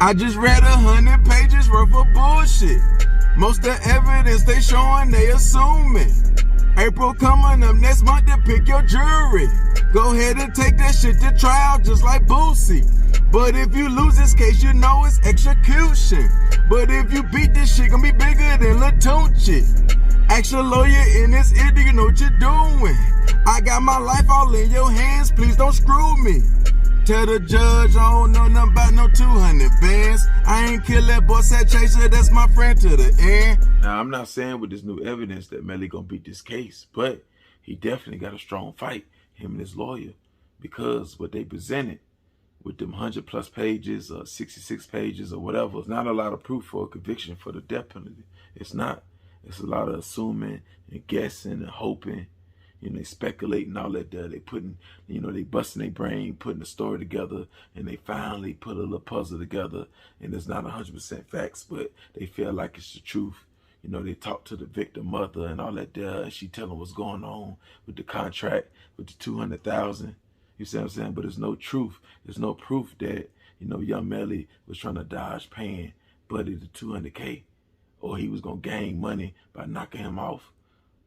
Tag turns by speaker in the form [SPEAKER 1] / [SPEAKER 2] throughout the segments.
[SPEAKER 1] I just read 100 pages worth of bullshit. Most of the evidence they showing, they assuming. April coming up next month to pick your jury. Go ahead and take that shit to trial just like Boosie. But if you lose this case, you know it's execution. But if you beat this shit, gonna be bigger than Latunchi. Ask your lawyer in this ear, do you know what you're doing? I got my life all in your hands, please don't screw me. Tell the judge I don't know nothing about no 200 bands. I ain't kill that boy Sat Chaser, that's my friend to the end. Now, I'm not saying with this new evidence that Melly gonna beat this case, but he definitely got a strong fight, him and his lawyer, because what they presented with them 100+ pages or 66 pages or whatever, it's not a lot of proof for a conviction for the death penalty. It's not. It's a lot of assuming and guessing and hoping. You know, they speculating all that there. They putting, you know, they busting their brain, putting the story together, and they finally put a little puzzle together, and it's not 100% facts, but they feel like it's the truth. You know, they talk to the victim mother and all that there, and she tell them what's going on with the contract, with the 200,000. You see what I'm saying? But there's no truth. There's no proof that, you know, young Melly was trying to dodge paying Buddy the 200K, or he was going to gain money by knocking him off.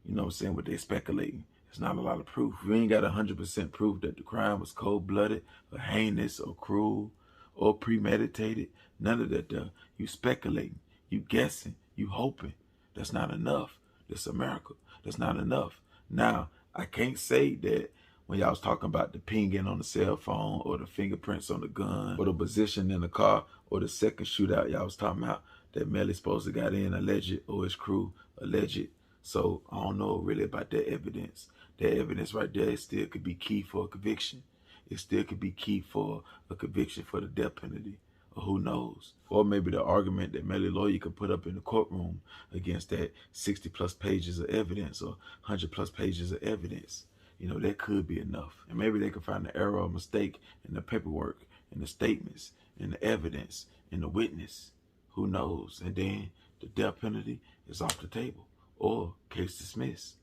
[SPEAKER 1] You know what I'm saying? But they're speculating. It's not a lot of proof. We ain't got 100% proof that the crime was cold-blooded or heinous or cruel or premeditated. None of that there. You speculating. You guessing. You hoping. That's not enough. That's America. That's not enough. Now, I can't say that when y'all was talking about the pinging on the cell phone or the fingerprints on the gun or the position in the car or the second shootout y'all was talking about that Melly supposed to got in alleged or his crew alleged. So I don't know really about that evidence. That evidence right there, it still could be key for a conviction. It still could be key for a conviction for the death penalty, or who knows. Or maybe the argument that Melly lawyer could put up in the courtroom against that 60+ pages of evidence or 100+ pages of evidence. You know, that could be enough. And maybe they could find an error or mistake in the paperwork, in the statements, in the evidence, in the witness. Who knows? And then the death penalty is off the table or case dismissed.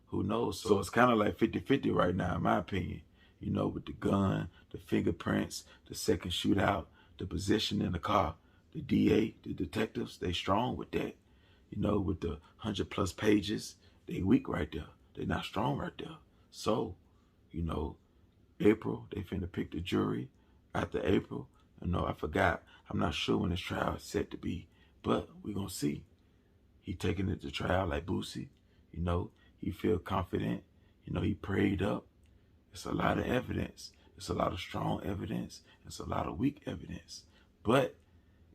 [SPEAKER 1] Who knows? So it's kind of like 50-50 right now, in my opinion. You know, with the gun, the fingerprints, the second shootout, the position in the car, the DA, the detectives, they strong with that. You know, with the 100+ pages, they weak right there. They not strong right there. So, you know, April, they finna pick the jury. After April, you know, I forgot. I'm not sure when this trial is set to be, but we're gonna see. He taking it to trial like Boosie, you know. He feel confident, you know, he prayed up. It's a lot of evidence. It's a lot of strong evidence. It's a lot of weak evidence. But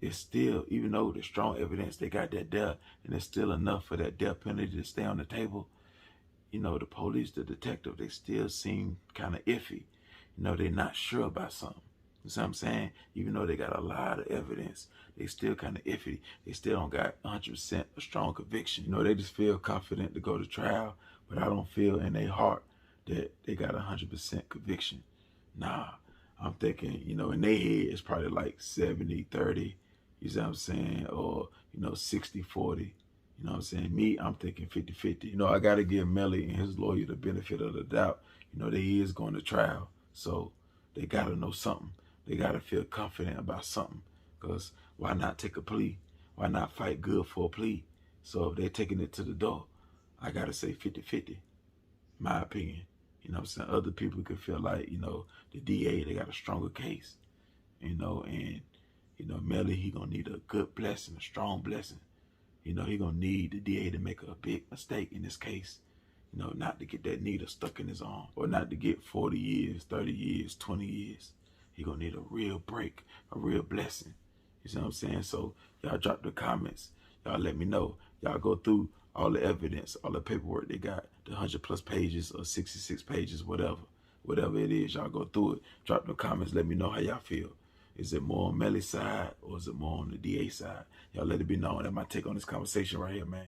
[SPEAKER 1] it's still, even though the strong evidence, they got that there, and it's still enough for that death penalty to stay on the table. You know, the police, the detective, they still seem kind of iffy. You know, they're not sure about something. You see what I'm saying? Even though they got a lot of evidence, they still kind of iffy. They still don't got 100% a strong conviction. You know, they just feel confident to go to trial, but I don't feel in their heart that they got 100% conviction. Nah, I'm thinking, you know, in their head, it's probably like 70-30, you see what I'm saying? Or, you know, 60-40. You know what I'm saying? Me, I'm thinking 50-50. You know, I got to give Melly and his lawyer the benefit of the doubt. You know, he is going to trial, so they got to know something. They got to feel confident about something, because why not take a plea? Why not fight good for a plea? So if they're taking it to the door, I got to say 50-50, my opinion. You know what I'm saying? Other people could feel like, you know, the DA, they got a stronger case, you know, and, you know, Melly, he going to need a good blessing, a strong blessing. You know, he going to need the DA to make a big mistake in this case. You know, not to get that needle stuck in his arm, or not to get 40 years, 30 years, 20 years. He gonna need a real break, a real blessing. You see what I'm saying? So y'all drop the comments. Y'all let me know. Y'all go through all the evidence, all the paperwork they got, the 100+ pages or 66 pages, whatever it is. Y'all go through it. Drop the comments. Let me know how y'all feel. Is it more on Melly's side or is it more on the DA side? Y'all let it be known. That my take on this conversation right here, man.